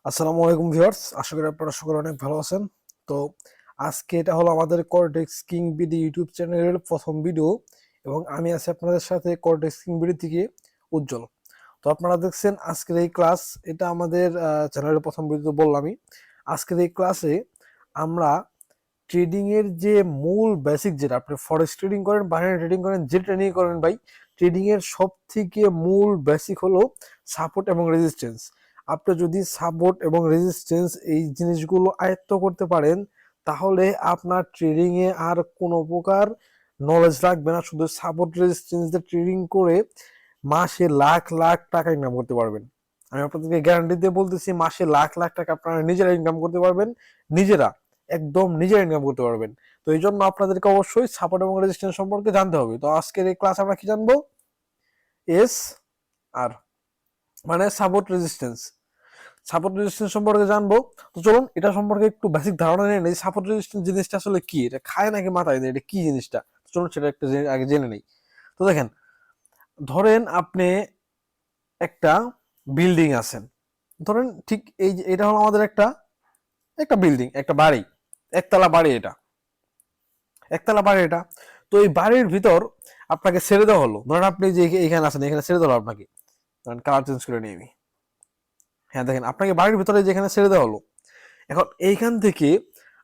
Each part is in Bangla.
আসসালামু আলাইকুম ভিউয়ার্স, আশা করি আপনারা সকলে অনেক ভালো আছেন। তো আজকে এটা হলো আমাদের কর্টেক্স কিং বিডি ইউটিউব চ্যানেলের প্রথম ভিডিও এবং আমি আছি আপনাদের সাথে কর্টেক্স কিং বিডি থেকে উজ্জ্বল। তো আপনারা দেখছেন আজকের এই ক্লাস, এটা আমাদের চ্যানেলের প্রথম ভিডিও বললামই। আজকের এই ক্লাসে আমরা ট্রেডিং এর যে মূল বেসিক, যেটা আপনি ফরেক্স ট্রেডিং করেন, বাইনারি ট্রেডিং করেন, যে ট্রেডিং করেন ভাই, ট্রেডিং এর সব থেকে মূল বেসিক হলো সাপোর্ট এবং রেজিস্ট্যান্স। আপনি যদি সাপোর্ট এবং রেজিস্ট্যান্স এই জিনিসগুলো আয়ত্ত করতে পারেন, তাহলে আপনার ট্রেডিং এ আর কোনো প্রকার নলেজ লাগবে না। শুধু সাপোর্ট রেজিস্ট্যান্স দিয়ে ট্রেডিং করে মাসে লাখ লাখ টাকা ইনকাম করতে পারবেন। আমি আপনাদেরকে গ্যারান্টি দিয়ে বলতেছি, মাসে লাখ লাখ টাকা আপনারা নিজেরা ইনকাম করতে পারবেন, নিজেরা একদম নিজেরা ইনকাম করতে পারবেন। তো এই জন্য আপনাদেরকে অবশ্যই সাপোর্ট এবং রেজিস্ট্যান্স সম্পর্কে জানতে হবে। তো আজকের এই ক্লাস আমরা কি জানবো? এস আর মানে সাপোর্ট রেজিস্ট্যান্স। সাপোর্ট রেজিস্ট্যান্স সম্পর্কে জানবো। তো চলুন এটা সম্পর্কে একটু বেসিক ধারণা নিয়ে নেই। সাপোর্ট রেজিস্ট্যান্স জিনিসটা আসলে কি, এটা খায় নাকি মাথায় দেয়, এটা কি জিনিসটা? তো চলুন সেটা একটা আগে জেনে নেই। তো দেখেন, ধরেন আপনি একটা বিল্ডিং আছেন, ধরেন ঠিক এই যে এটা হলো আমাদের একটা একটা বিল্ডিং, একটা বাড়ি, একতলা বাড়ি, এটা একতলা বাড়ি এটা। তো এই বাড়ির ভিতর আপনাকে ছেড়ে দেওয়া হলো, ধরেন আপনি যে এখানে আছেন, এখানে ছেড়ে দেওয়া হলো আপনাকে। ধরেন কালার চেঞ্জ করে নিই আমি। হ্যাঁ দেখেন, আপনাকে বাড়ির ভিতরে যেখানে ছেড়ে দেওয়া হলো, এখন এইখান থেকে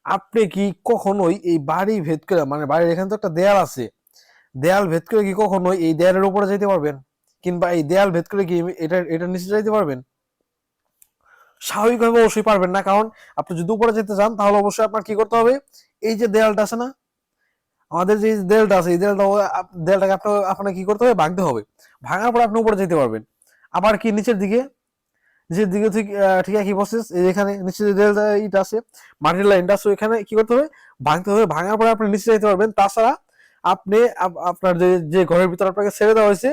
আপনি কি কখনোই এই বাড়ি ভেদ করে, মানে বাড়ির এখানে তো একটা দেয়াল আছে, দেয়াল ভেদ করে কি কখনোই এই দেয়ালের উপরে যেতে পারবেন? কিংবা এই দেয়াল ভেদ করে কি এটা নিচে যাইতে পারবেন? স্বাভাবিকভাবে অবশ্যই পারবেন না। কারণ আপনি যদি উপরে যেতে চান, তাহলে অবশ্যই আপনার কি করতে হবে, এই যে দেয়ালটা আছে না, আমাদের যে দেয়ালটা আছে, এই দেয়ালটাকে আপনাকে কি করতে হবে, ভাঙতে হবে। ভাঙার পর আপনি উপরে যেতে পারবেন। আবার কি নিচের দিকে, নিচের দিকে ঠিক ঠিক একই প্রসেস। এখানে নিচে যে দেয়ালটা ইটা আছে, মাটির লাইনটা আছে, এখানে কি করতে হবে, ভাঙতে হবে। ভাঙার পরে আপনি নিচে যেতে পারবেন। তাছাড়া আপনি আপনার যে যে ঘরের ভিতরে আপনাকে ছেড়ে দেওয়া হয়েছে,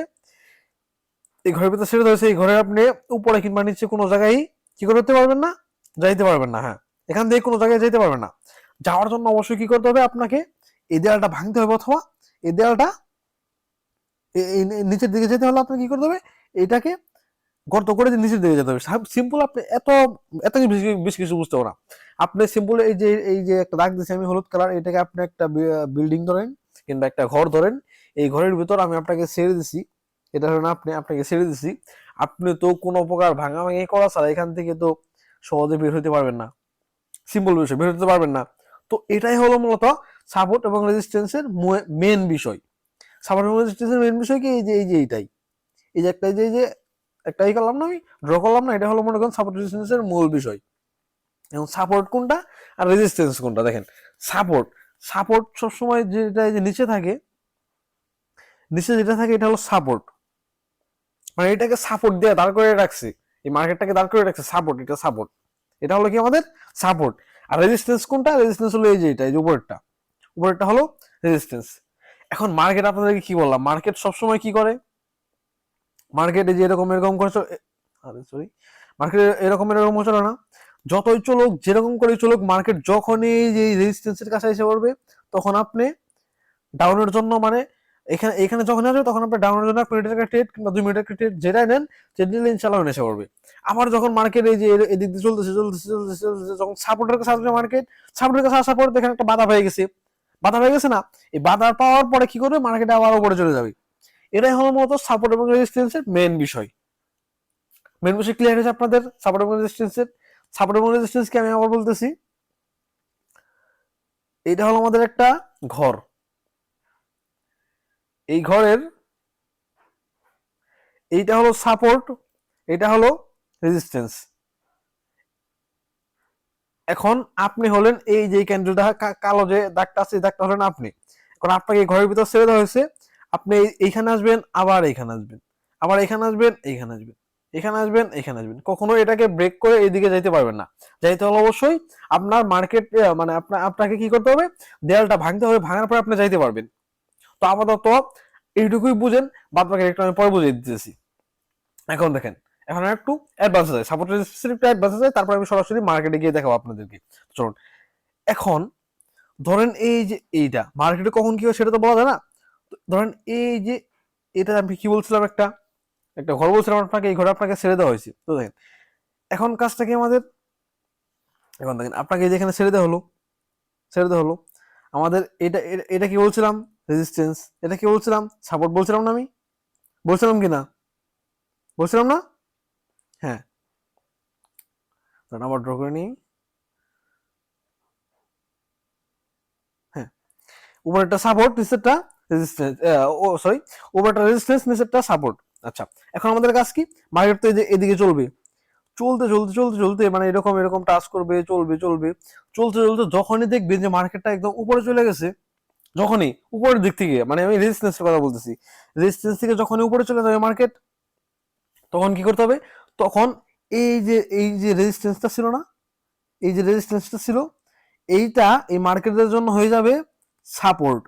এই ঘরের ভিতরে ছেড়ে দেওয়া হয়েছে, এই ঘরে আপনি উপরে কিংবা নিচে কোনো জায়গায় কি করতে পারবেন না, যাইতে পারবেন না। হ্যাঁ, এখান থেকে কোনো জায়গায় যেতে পারবেন না। যাওয়ার জন্য অবশ্যই কি করতে হবে, আপনাকে এই দেয়ালটা ভাঙতে হবে, অথবা এই দেয়ালটা নিচের দিকে যেতে হলে আপনাকে কি করতে হবে, এটাকে গর্ত করে নিচের দিকে যেতে হবে। সিম্পল। আপনি এত এত বেশি বেশি কিছু বুঝতে পারো না। আপনি সিম্পল এই যে একটা দাগ দিচ্ছি আমি হলুদ কালার, এটাকে আপনি একটা বিল্ডিং ধরেন কিংবা একটা ঘর ধরেন। এই ঘরের ভিতর আমি আপনাকে ছেড়ে দিছি, এটা ধরেন আপনাকে ছেড়ে দিছি। আপনি তো কোনো প্রকার ভাঙাভাঙি করা ছাড়া এখান থেকে তো সহজে বের হতে পারবেন না। সিম্পল বিষয়, বের হতে পারবেন না। তো এটাই হলো মূলত সাপোর্ট এবং রেজিস্ট্যান্সের মেন বিষয়। সাপোর্ট এবং রেজিস্ট্যান্সের মেন বিষয় কি, এই যে এইটাই, এই যে একটা, এই যে একটা ই করলাম না, আমি ড্র করলাম না, এটা হলো মনে করেন সাপোর্ট রেজিস্ট্যান্সের মূল বিষয়। এবং সাপোর্ট কোনটা আর রেজিস্ট্যান্স কোনটা, দেখেন। সাপোর্ট সাপোর্ট সবসময় যেটা এই যে নিচে থাকে, নিচে যেটা থাকে এটা হলো সাপোর্ট, মানে এটাকে সাপোর্ট দিয়ে দাঁড় করে রাখছে, এই মার্কেটটাকে দাঁড় করে রাখছে সাপোর্ট, এটা সাপোর্ট, এটা হলো কি আমাদের সাপোর্ট। আর রেজিস্ট্যান্স কোনটা, রেজিস্ট্যান্স হলো এই যে এটা, এই যে উপরেরটা, উপরেরটা হলো রেজিস্ট্যান্স। এখন মার্কেট আপনাদেরকে কি বললাম, মার্কেট সবসময় কি করে, মার্কেটে যে এরকম এরকম করে আরে সরি, মার্কেট এরকম এরকম চলে না। যতই চলুক, যেরকম করে চলুক, মার্কেট যখনই যে রেজিস্ট্যান্সের কাছে এসে পড়বে, তখন আপনি ডাউনের জন্য, মানে এখানে এখানে যখন আসবে, তখন আপনি ডাউনের জন্য 1 মিনিটের ট্রেড কিংবা 2 মিনিটের ট্রেড যেটাই নেন, ট্রেড নিলে ইনশাল্লাহ এসে পড়বে। আবার যখন মার্কেট এই যে এদিক দিয়ে চলতেছে চলতেছে চলতেছে চলতেছে, যখন সাপোর্টের কাছে আসবে, মার্কেট সাপোর্টের কাছে আসার পর দেখেন একটা বাধা হয়ে গেছে, বাধা হয়ে গেছে না, এই বাধা পাওয়ার পরে কি করবে, মার্কেট আবার উপরে চলে যাবে। এটাই হলো মূলত সাপোর্ট এবং রেজিস্ট্যান্সের মেন বিষয়। মেন বিষয় ক্লিয়ার হয়েছে আপনাদের সাপোর্ট এবং রেজিস্ট্যান্সের? সাপোর্ট এবং রেজিস্ট্যান্স কি আমি আবার বলতেছি, এটা হলো আমাদের একটা ঘর। এই ঘরের এইটা হলো সাপোর্ট, এটা হলো রেজিস্ট্যান্স। এখন আপনি হলেন এই যে ক্যান্ডেলটা কালো যে দাগটা আছে, এই দাগটা হলেন আপনি। এখন আপনাকে ঘরের ভিতর ছেড়ে দেওয়া হয়েছে, আপনি এইখানে আসবেন, আবার এইখানে আসবেন, আবার এখানে আসবেন, এইখানে আসবেন, এখানে আসবেন, এখানে আসবেন, কখনো এটাকে ব্রেক করে এইদিকে যাইতে পারবেন না। যাইতে হলে অবশ্যই আপনার মার্কেট, মানে আপনাকে কি করতে হবে, দেয়ালটা ভাঙতে হবে, ভাঙার পরে আপনি যাইতে পারবেন। তো আপাতত এইটুকুই বুঝেন, বাদ বাকি একটু আমি পরে বুঝিয়ে দিতেছি। এখন দেখেন, এখন একটু অ্যাডভান্স যায়, সাপোর্ট রেজিস্ট্যান্স একটু অ্যাডভান্স যায়, তারপর আমি সরাসরি মার্কেটে গিয়ে দেখাবো আপনাদেরকে। চলুন, এখন ধরেন এই যে এইটা মার্কেটে কখন কি হয় সেটা তো বলা যায় না। ধরেন এই যে এটা আমি কি বলছিলাম, একটা একটা ঘর বলছিলাম আপনাকে, এই ঘরে আপনাকে ছেড়ে দেওয়া হয়েছে। তো দেখেন, এখন কাজটা কি আমাদের, এখন দেখেন আপনাকে যেখানে ছেড়ে দেওয়া হলো আমাদের এটা কি বলছিলাম, রেজিস্ট্যান্স। এটা কি বলছিলাম, সাপোর্ট বলছিলাম না, আমি বলছিলাম কি না, বলছিলাম না? হ্যাঁ, আবার ড্র করে নিই। হ্যাঁ, উপরেরটা সাপোর্ট, নিচেরটা রেজিস্ট্যান্স, ও সরি, উপরেরটা রেজিস্ট্যান্স, নিচেরটা সাপোর্ট। আচ্ছা, এখন আমাদের কাজ কি, মার্কেট তো এদিকে চলবে, চলতে চলতে চলতে চলতে মানে এরকম এরকম টাচ করবে, চলবে চলবে, চলতে চলতে যখনই দেখবেন যে মার্কেটটা একদম উপরে চলে গেছে, যখনই উপরের দিক থেকে, মানে আমি রেজিস্ট্যান্সের কথা বলতেছি, রেজিস্ট্যান্স থেকে যখনই উপরে চলে যাবে মার্কেট, তখন কি করতে হবে, তখন এই যে রেজিস্ট্যান্সটা ছিল না, এই যে রেজিস্ট্যান্সটা ছিল, এইটা এই মার্কেটের জন্য হয়ে যাবে সাপোর্ট।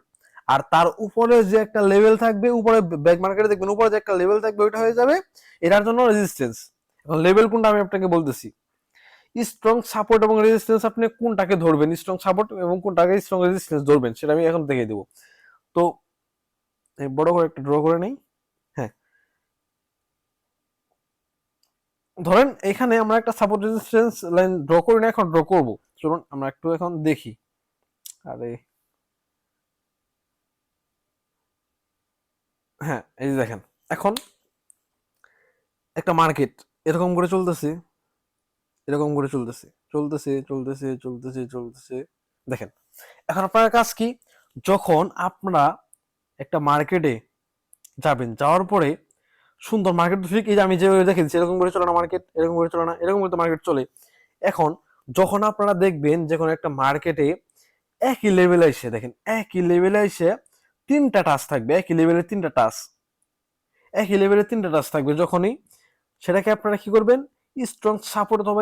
আর তার উপরে যে একটা লেভেল থাকবে, উপরে ব্যাক মার্কেটে দেখবেন উপরে যে একটা লেভেল থাকবে, ওইটা হয়ে যাবে এটার জন্য রেজিস্ট্যান্স। এখন লেভেল কোনটা আমি আপনাকে বলতেছি, স্ট্রং সাপোর্ট এবং রেজিস্ট্যান্স আপনি কোনটাকে ধরবেন, স্ট্রং সাপোর্ট এবং কোনটাকে স্ট্রং রেজিস্ট্যান্স ধরবেন, সেটা আমি এখন দেখিয়ে দেবো। তো বড় করে একটা ড্র করে নেই। হ্যাঁ, ধরেন এখানে আমরা একটা সাপোর্ট রেজিস্ট্যান্স লাইন ড্র করি না, এখন ড্র করব, চলুন আমরা একটু এখন দেখি। আরে হ্যাঁ, এই যে দেখেন, এখন একটা মার্কেট এরকম করে চলতেছে, এরকম করে চলতেছে, চলতেছে চলতেছে চলতেছে চলতেছে। দেখেন, এখন আপনার কাজ কি, যখন আপনারা একটা মার্কেটে যাবেন, যাওয়ার পরে সুন্দর মার্কেট, ঠিক এই যে আমি যেভাবে দেখেছি এরকম করে চলে না মার্কেট, এরকম করে চলে না, এরকম করে মার্কেট চলে। এখন যখন আপনারা দেখবেন যে কোনো একটা মার্কেটে একই লেভেলে এসে, দেখেন একই লেভেলে এসে তিনটা টাচ থাকবে, একই লেভেলের তিনটা টাচ, একই লেভেলের তিনটা টাচ থাকবে, যখনই সেটাকে আপনারা কি করবেন, স্ট্রং সাপোর্ট অথবা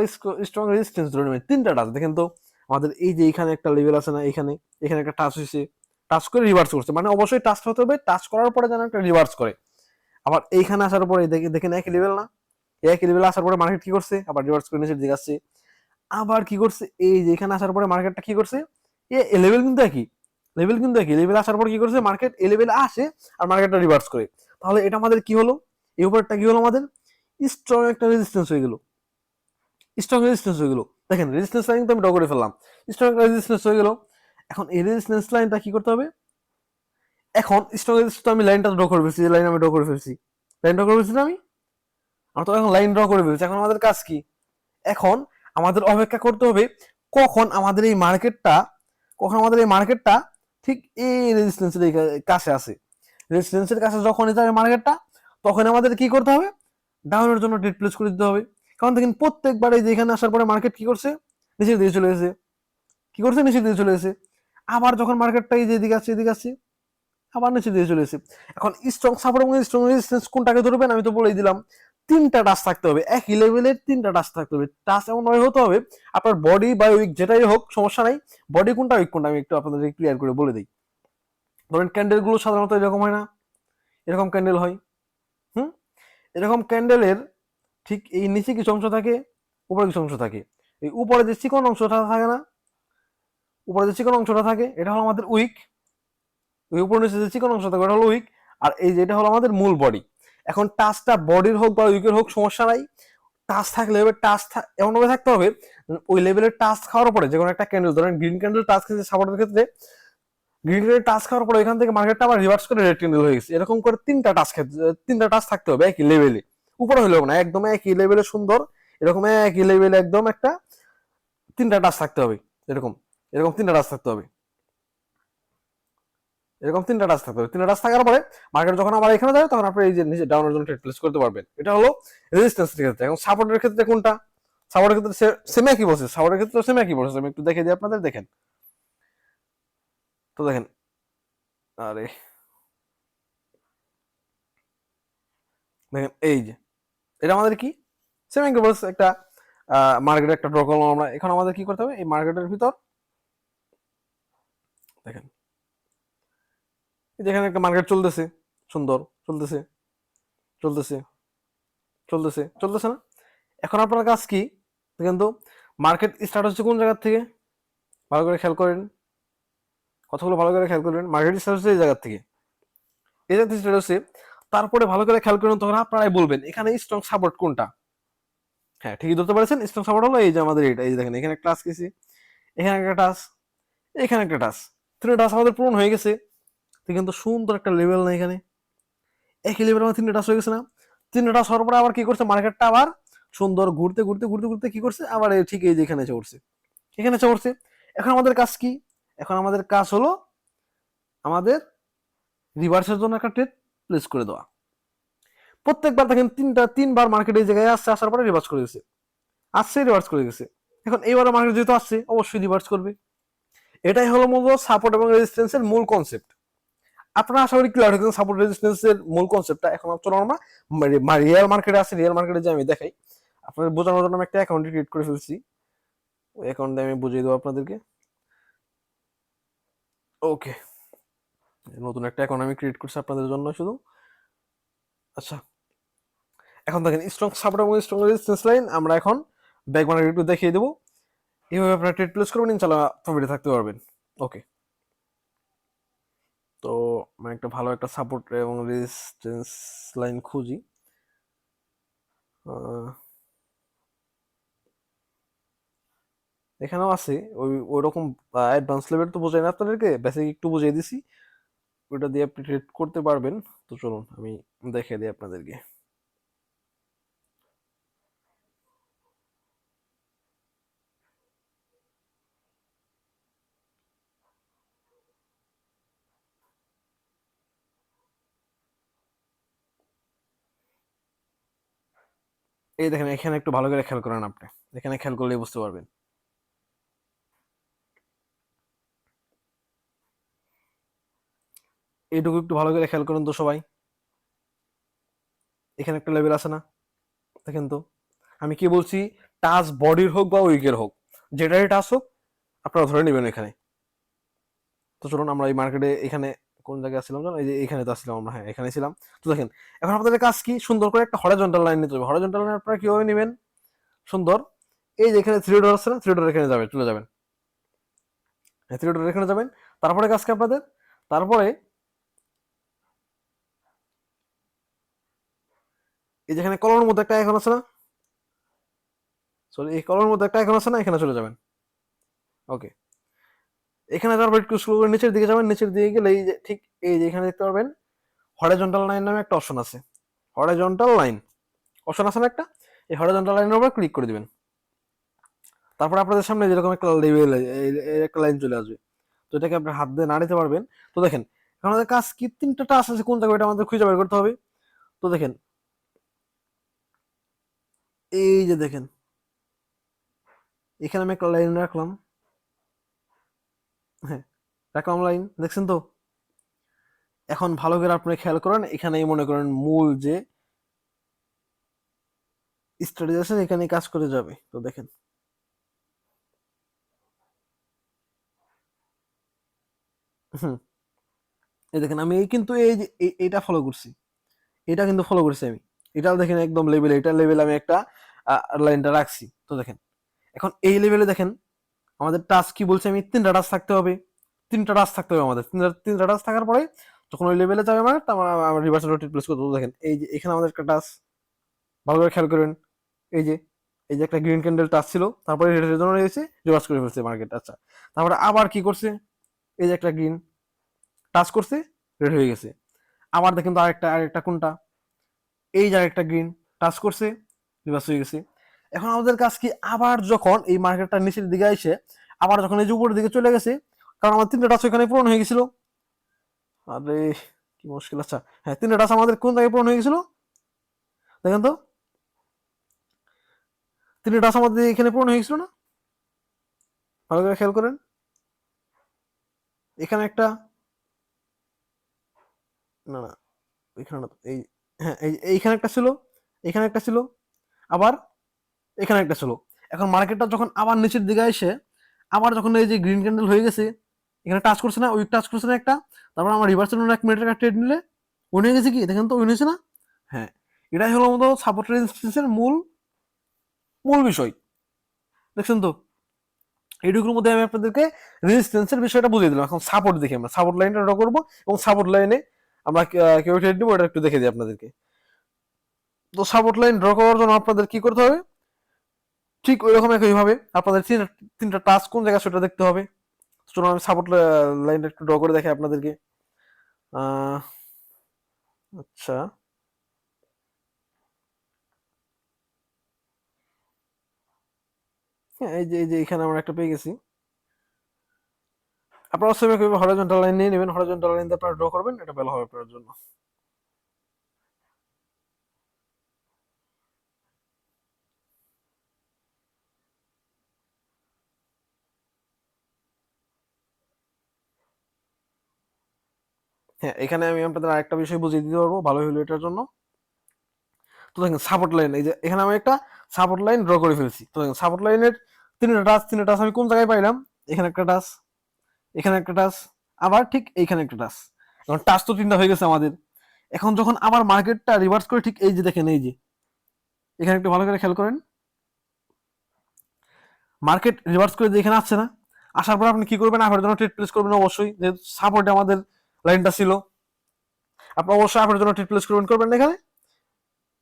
স্ট্রং রেজিস্ট্যান্স ধরে নেবেন। তিনটা টাচ দেখেন তো, আমাদের এই যে এখানে একটা লেভেল আছে না, এখানে এখানে একটা টাচ হয়েছে, টাচ করে রিভার্স করছে, মানে অবশ্যই টাচ হতে হবে, টাচ করার পরে যেন একটা রিভার্স করে। আবার এইখানে আসার পরে দেখেন একই লেভেল না, একই লেভেল আসার পরে মার্কেট কি করছে, আবার রিভার্স করে নিচের দিকে আসছে। আবার কি করছে, এই যে এখানে আসার পরে মার্কেটটা কি করছে, এ লেভেল কিন্তু একই, লেভেল কিন্তু একই, লেভেল আসার পর কি করছে মার্কেট, এ লেভেলে আসে আর মার্কেটটা রিভার্স করে। তাহলে এটা আমাদের কি হলো, এই উপরটা কি হলো, আমাদের স্ট্রং একটা রেজিস্ট্যান্স হয়ে গেল, স্ট্রং রেজিস্ট্যান্স হয়ে গেল। দেখেন রেজিস্ট্যান্স লাইন কিন্তু আমি ড্র করে ফেললাম, স্ট্রং একটা রেজিস্ট্যান্স হয়ে গেল। এখন এই রেজিস্ট্যান্স লাইনটা কি করতে হবে, এখন স্ট্রং রেজিস্ট্যান্স আমি লাইনটা ড্র করে ফেলছি, লাইন আমি ড্র করে ফেলছি, লাইন ড্র করে ফেলছি না আমি, আমরা তো এখন লাইন ড্র করে ফেলছি। এখন আমাদের কাজ কি, এখন আমাদের অপেক্ষা করতে হবে কখন আমাদের এই মার্কেটটা, কখন আমাদের এই মার্কেটটা ঠিক এই রেজিস্ট্যান্সের কাছে আসে, রেজিস্ট্যান্সের কাছে যখন যাবে মার্কেটটা, তখন আমাদের কি করতে হবে, ডাউনের জন্য ট্রেড প্লেস করে দিতে হবে। কারণ দেখেন প্রত্যেকবার এই যে এখানে আসার পরে মার্কেট কি করছে, নিচের দিকে চলে গেছে, কি করছে, নিচের দিকে চলে গেছে। আবার যখন মার্কেটটা এই যে এদিকে আসছে, এদিকে আসছে, আবার নিচের দিকে চলে গেছে। এখন স্ট্রং সাপোর্ট এবং স্ট্রং রেজিস্ট্যান্স কোনটাকে ধরবেন, আমি তো বলেই দিলাম, তিনটা টাচ থাকতে হবে, একই লেভেলের তিনটা টাচ থাকতে হবে। টাচ এমন ভাবে হতে হবে আপনার বডি বা উইক যেটাই হোক সমস্যা নাই, বডি কোনটা উইক কোনটা আমি একটু আপনাদের ক্লিয়ার করে বলে দিই। ধরেন ক্যান্ডেল গুলো সাধারণত এরকম হয় না, এরকম ক্যান্ডেল হয়, হুম, এরকম ক্যান্ডেলের ঠিক এই নিচে কিছু অংশ থাকে, উপরে কিছু অংশ থাকে। এই উপরে যে চিকন অংশটা থাকে না, উপরে যে চিকন অংশটা থাকে এটা হলো আমাদের উইক, ওই উপরে নিচে যে চিকন অংশ থাকে ওটা হলো উইক, আর এই যেটা হলো আমাদের মূল বডি। এখন টাচটা বডির হোক বা উইকের হোক সমস্যা নাই, টাচ থাকলে এবার টাচ এমন ভাবে থাকতে হবে, ওই লেভেলের টাচ খাওয়ার পরে যে কোনো একটা ক্যান্ডেল, ধরেন গ্রিন ক্যান্ডেল টাচ খেয়েছে সাপোর্টের ক্ষেত্রে, গ্রিন ক্যান্ডেল টাচ খাওয়ার পরে এখান থেকে মার্কেটটা আবার রিভার্স করে রেড ক্যান্ডেল হয়ে গেছে, এরকম করে তিনটা টাচ খেতে, তিনটা টাচ থাকতে হবে একই লেভেলে, উপরে হলেও না, একদম একই লেভেলে সুন্দর, এরকম একই লেভেলে একদম একটা তিনটা টাচ থাকতে হবে, এরকম এরকম তিনটা টাচ থাকতে হবে, এরকম তিনটা টাচ থাকতে হবে। তিনটা টাচ থাকার পরে মার্কেট যখন আবার এখানে যাবে, তখন আপনি এই যে নিচে ডাউনের জন্য ট্রেড প্লেস করতে পারবেন। এটা হলো রেজিস্ট্যান্সের ক্ষেত্রে। এখন সাপোর্টের ক্ষেত্রে কোনটা, সাপোর্টের ক্ষেত্রে সেম একই প্রসেস, সাপোর্টের ক্ষেত্রে সেম একই প্রসেস, আমি একটু দেখে দিই আপনাদের, দেখেন তো, দেখেন, আরে দেখেন এই যে এটা আমাদের কি, সেম একই প্রসেস, একটা মার্কেটের একটা ড্র করলাম আমরা। এখন আমাদের কি করতে হবে, এই মার্কেটের ভিতর দেখেন যেখানে একটা মার্কেট চলতেছে, সুন্দর চলতেছে, চলতেছে চলতেছে চলতেছে না। এখন আপনার কাজ কি, কিন্তু মার্কেট স্টার্ট হচ্ছে কোন জায়গা থেকে, ভালো করে খেয়াল করেন, কথাগুলো ভালো করে খেয়াল করবেন, মার্কেট স্টার্ট হচ্ছে এই জায়গা থেকে, এই জায়গা থেকে স্টার্ট হচ্ছে। তারপরে ভালো করে খেয়াল করুন, তখন আপনারাই বলবেন এখানে স্ট্রং সাপোর্ট কোনটা, হ্যাঁ, ঠিকই ধরতে পারছেন। স্ট্রং সাপোর্ট হলো এই যে আমাদের এটা, এই যে দেখেন এখানে একটা টাচ গেছি, এখানে একটা টাচ, এখানে একটা টাচ, 3 টাচ আমাদের পূরণ হয়ে গেছে। তো কিন্তু সুন্দর একটা লেভেল না এখানে, একই লেভেল আমার 3 টাচ হয়ে গেছে না? 3 টাচ হওয়ার পরে আবার কি করছে মার্কেটটা, আবার সুন্দর ঘুরতে ঘুরতে ঘুরতে ঘুরতে কি করছে, আবার ঠিক এই যে এখানে এসে পড়ছে, এখানে এসে পড়ছে। এখন আমাদের কাজ কি? এখন আমাদের কাজ হলো আমাদের রিভার্সের জন্য একটা ট্রেড প্লেস করে দেওয়া। প্রত্যেকবার দেখেন 3বার মার্কেট এই জায়গায় আসছে, আসার পরে রিভার্স করে গেছে, আসছে রিভার্স করে গেছে। এখন এইবারে মার্কেট যেহেতু আসছে অবশ্যই রিভার্স করবে। এটাই হলো মূলত সাপোর্ট এবং রেজিস্ট্যান্সের মূল কনসেপ্ট। আপনারা আশা করি ক্লিয়ার হয়েছেন সাপোর্ট রেজিস্ট্যান্সের মূল কনসেপ্টটা। এখন চলো আমরা রিয়েল মার্কেটে আছে, রিয়েল মার্কেটে যে আমি দেখাই আপনাদের বোঝানোর জন্য আমি একটা অ্যাকাউন্ট ক্রিয়েট করে ফেলছি, ওই অ্যাকাউন্টে আমি বুঝিয়ে দেবো আপনাদেরকে। ওকে, নতুন একটা অ্যাকাউন্ট আমি ক্রিয়েট করছি আপনাদের জন্য শুধু। আচ্ছা, এখন দেখেন স্ট্রং সাপোর্ট এবং স্ট্রং রেজিস্ট্যান্স লাইন আমরা এখন ব্যাক মার্কেট একটু দেখিয়ে দেবো। এইভাবে আপনারা ট্রেড প্লেস করবেন, ইনশাআল্লাহ প্রফিটে থাকতে পারবেন। ওকে, তো আমি একটা ভালো একটা সাপোর্ট এবং রেজিস্ট্যান্স লাইন খুঁজি। এখানেও আছে ওই রকম অ্যাডভান্স লেভেল তো বোঝাই না আপনাদেরকে, বেসিক একটু বুঝিয়ে দিছি, ওইটা দিয়ে আপনি ট্রেড করতে পারবেন। তো চলুন আমি দেখিয়ে দিই আপনাদেরকে। এই দেখেন এখানে একটু ভালো করে খেয়াল করেন আপনি, এখানে খেয়াল করলেই বুঝতে পারবেন। এইটুকু একটু ভালো করে খেয়াল করুন তো সবাই, এখানে একটা লেভেল আছে না? দেখেন তো, আমি কি বলছি, টাচ বডির হোক বা উইকের হোক, যেটারই টাচ হোক আপনারা ধরে নেবেন এখানে। তো চলুন আমরা এই মার্কেটে এখানে কোন জায়গায় ছিলাম জানো, এই যে এখানে তো ছিলাম আমরা, হ্যাঁ এখানে ছিলাম। তো দেখেন এখন আপনাদের কাজ কি, সুন্দর করে একটা হরাইজন্টাল লাইন নিতে হবে। হরাইজন্টাল লাইন আপনারা কিভাবে নেবেন? সুন্দর, এই যে এখানে থ্রি ডট আছে না, থ্রি ডট এখানে যাবেন, চলে যাবেন, থ্রি ডট এখানে যাবেন। তারপরে কাজ কি আপনাদের, তারপরে এই যেখানে কলমের মধ্যে একটা আইকন আছে না, সরি এই কলমের মধ্যে একটা আইকন আছে না, এখানে চলে যাবেন। ওকে, এখানে যাওয়ার পর একটু স্ক্রল করে নিচের দিকে যাবেন, নিচের দিকে গেলে এই যে ঠিক এই যে এখানে দেখতে পারবেন হরাইজন্টাল লাইন নামে একটা অপশন আছে, হরাইজন্টাল লাইন অপশন আছে না একটা, এই হরাইজন্টাল লাইনের উপর ক্লিক করে দিবেন। তারপর আপনাদের সামনে যেরকম একটা লেভেল একটা লাইন চলে আসবে, তো এটাকে আপনি হাত দিয়ে নাড়াতে পারবেন। তো দেখেন এখন আমাদের কাজ কি, 3টা টাচ আছে কোন জায়গায়, এটা আমাদের খুঁজে বের করতে হবে। তো দেখেন এই যে দেখেন এখানে আমি একটা লাইন রাখলাম, হ্যাঁ রাখলাম লাইন, দেখছেন তো? এখন ভালো করে আপনি খেয়াল করেন, এখানেই মনে করেন মূল যে স্ট্র্যাটেজি আছে এখানে কাজ করে যাবে। তো দেখেন হুম, এই দেখেন আমি এই কিন্তু এই যে এইটা ফলো করছি, এটা কিন্তু ফলো করছি আমি, এটাও দেখেন একদম লেভেল, এটা লেভেল আমি একটা লাইনটা রাখছি। তো দেখেন এখন এই লেভেলে দেখেন আমাদের টাস্ক কি বলছে, আমি 3টা টাস্ক থাকতে হবে, 3টা টাস্ক থাকতে হবে আমাদের, 3টা টাস্ক থাকার পরে যখন ওই লেভেলে যাবে মানে আমার রিভার্সাল রোটেট প্লেস করতে হবে। দেখেন এই যে এখানে আমাদের একটা টাস্ক, ভালো করে খেয়াল করবেন, এই যে এই যে একটা গ্রিন ক্যান্ডেল টাচ ছিল, তারপরে রেডের জন্য রয়েছে রিভার্স করে ফেলছে মার্কেট। আচ্ছা, তারপরে আবার কি করছে, এই যে একটা গ্রিন টাচ করছে, রেড হয়ে গেছে। আবার দেখেন তো আরেকটা কোনটা, এই যে আরেকটা গ্রিন টাচ করছে, রিভার্স হয়ে গেছে। এখন আমাদের কাজ কি, আবার যখন এই মার্কেটটা নিচের দিকে এসে আবার যখন এই যে উপরের দিকে চলে গেছে, কারণ আমার 3টা টাচ ওখানে পূরণ হয়ে গেছিল। আরে কি মুশকিল। আচ্ছা হ্যাঁ, 3টা টাচ আমাদের কোন জায়গায় পূরণ হয়ে গেছিল দেখেন তো, 3টা টাচ আমাদের এখানে পূরণ হয়ে গেছিল না, ভালো করে খেয়াল করেন। এখানে একটা, না না এখানে না, এই হ্যাঁ এইখানে একটা ছিল, এখানে একটা ছিল, আবার এখানে একটা ছিল। এখন মার্কেটটা যখন আবার নিচের দিকে এসে আবার যখন এই যে গ্রিন ক্যান্ডেল হয়ে গেছে, এখানে টাচ করছে না, ওই টাচ করছে না একটা, তারপর আমার রিভার্সাল 1 মিনিটের একটা ট্রেড নিলে উইন হয়ে গেছে, কি দেখেন তো উইন হয়েছে না? হ্যাঁ, এটাই হলো মতো সাপোর্ট রেজিস্ট্যান্সের মূল মূল বিষয়, দেখছেন তো? এইটুকুর মধ্যে আমি আপনাদেরকে রেজিস্ট্যান্সের বিষয়টা বুঝিয়ে দিলাম। এখন সাপোর্ট দেখি, আমরা সাপোর্ট লাইনটা ড্র করবো এবং সাপোর্ট লাইনে আমরা কেউ ট্রেড নিবো, এটা একটু দেখে দিই আপনাদেরকে। তো সাপোর্ট লাইন ড্র করার জন্য আপনাদের কি করতে হবে, ঠিক ওইরকম একইভাবে আপনাদের তিনটা টাস্ক কোন জায়গায় সেটা দেখতে হবে। চলুন আমি সাপোর্ট লাইনটা একটু ড্র করে দেখাই আপনাদেরকে। আহ, আচ্ছা, হ্যাঁ, এই যে এখানে আমরা একটা পেয়ে গেছি। আপনারা সেম একইভাবে হরাইজন্টাল লাইন নিয়ে নেবেন, হরাইজন্টাল লাইন দিয়ে আপনারা ড্র করবেন, এটা ভালো হবে আপনার জন্য। হ্যাঁ, এখানে আমি আপনাদের আরেকটা বিষয় বুঝিয়ে দিতে পারবো, ভালো হলো এটার জন্য। তো দেখেন সাপোর্ট লাইন, এই যে এখানে আমি একটা সাপোর্ট লাইন ড্র করে ফেলছি। তো দেখেন সাপোর্ট লাইনের তিনটা টাচ আমি কোন জায়গায় পাইলাম, এখানে একটা টাচ, এখানে একটা টাচ, আবার ঠিক এইখানে একটা টাচ। এখন টাচ তো তিনটা হয়ে গেছে আমাদের। এখন যখন আবার মার্কেটটা রিভার্স করে, ঠিক এই যে দেখেন, এই যে এখানে একটু ভালো করে খেয়াল করেন, মার্কেট রিভার্স করে যে এখানে আসছে না, আসার পর আপনি কি করবেন, আপনার জন্য ট্রেড প্লেস করবেন অবশ্যই, যেহেতু সাপোর্টে আমাদের লাইনটা ছিল। আপনি অবশ্যই আপনার জন্য ট্রেড প্লেস করবেন না এখানে।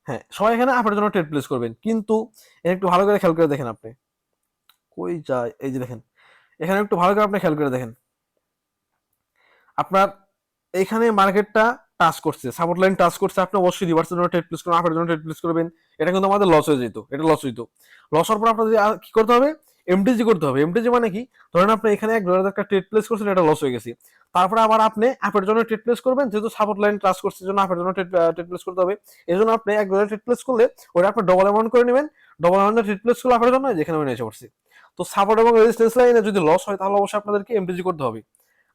হ্যাঁ, সবাই এখানে আপনার জন্য ট্রেড প্লেস করবেন, কিন্তু একটু ভালো করে খেয়াল করে দেখেন আপনি কই যায়, এই যে দেখেন এখানে একটু ভালো করে আপনি খেয়াল করে দেখেন, আপনার এইখানে মার্কেটটা টাচ করছে, সাপোর্ট লাইন টাচ করছে, আপনি অবশ্যই রিভার্সের জন্য ট্রেড প্লেস করবেন, আপনার জন্য ট্রেড প্লেস করবেন। এটা কিন্তু আমাদের লস হয়ে যেত, এটা লস হইতো। লস হওয়ার পর আপনাদের কি করতে হবে, এমটিজি করতে হবে। এমটিজি মানে কি, ধরেন আপনি এখানে $1 একটা ট্রেড প্লেস করছেন, এটা লস হয়ে গেছে। তারপরে আবার আপনি আপনার জন্য ট্রেড প্লেস করবেন, যেহেতু সাপোর্ট লাইন টাচ করছে, জন্য আপনার জন্য ট্রেড প্লেস করতে হবে। এই জন্য আপনি $1 ট্রেড প্লেস করলে ওটা আপনি ডবল অ্যামাউন্ট করে নেবেন, ডবল অ্যামাউন্টে ট্রেড প্লেস করলে আপনার জন্য যেখানে আমি এসে পড়ছি। তো সাপোর্ট এবং রেজিস্ট্যান্স লাইনে যদি লস হয়, তাহলে অবশ্যই আপনাদেরকে এমটিজি করতে হবে।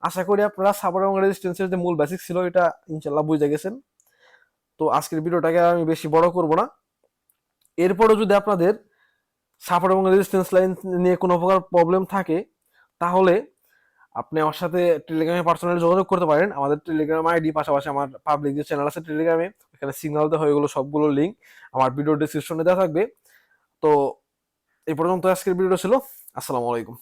আশা করি আপনারা সাপোর্ট এবং রেজিস্ট্যান্সের যে মূল বেসিক ছিল, এটা ইনশাল্লাহ বুঝে গেছেন। তো আজকের ভিডিওটাকে আমি বেশি বড় করব না। এরপরও যদি আপনাদের সাপোর্ট এবং রেজিস্ট্যান্স লাইন নিয়ে কোনো প্রকার প্রবলেম থাকে, তাহলে আপনি আমার সাথে টেলিগ্রামে পার্সোনালি যোগাযোগ করতে পারেন। আমাদের টেলিগ্রাম আইডি, পাশাপাশি আমার পাবলিক যে চ্যানেল আছে টেলিগ্রামে, এখানে সিগন্যাল দেওয়া হয়, এগুলো সবগুলো লিঙ্ক আমার ভিডিও ডিসক্রিপশনে দেওয়া থাকবে। তো এই পর্যন্ত আজকের ভিডিও ছিল। আসসালামু আলাইকুম।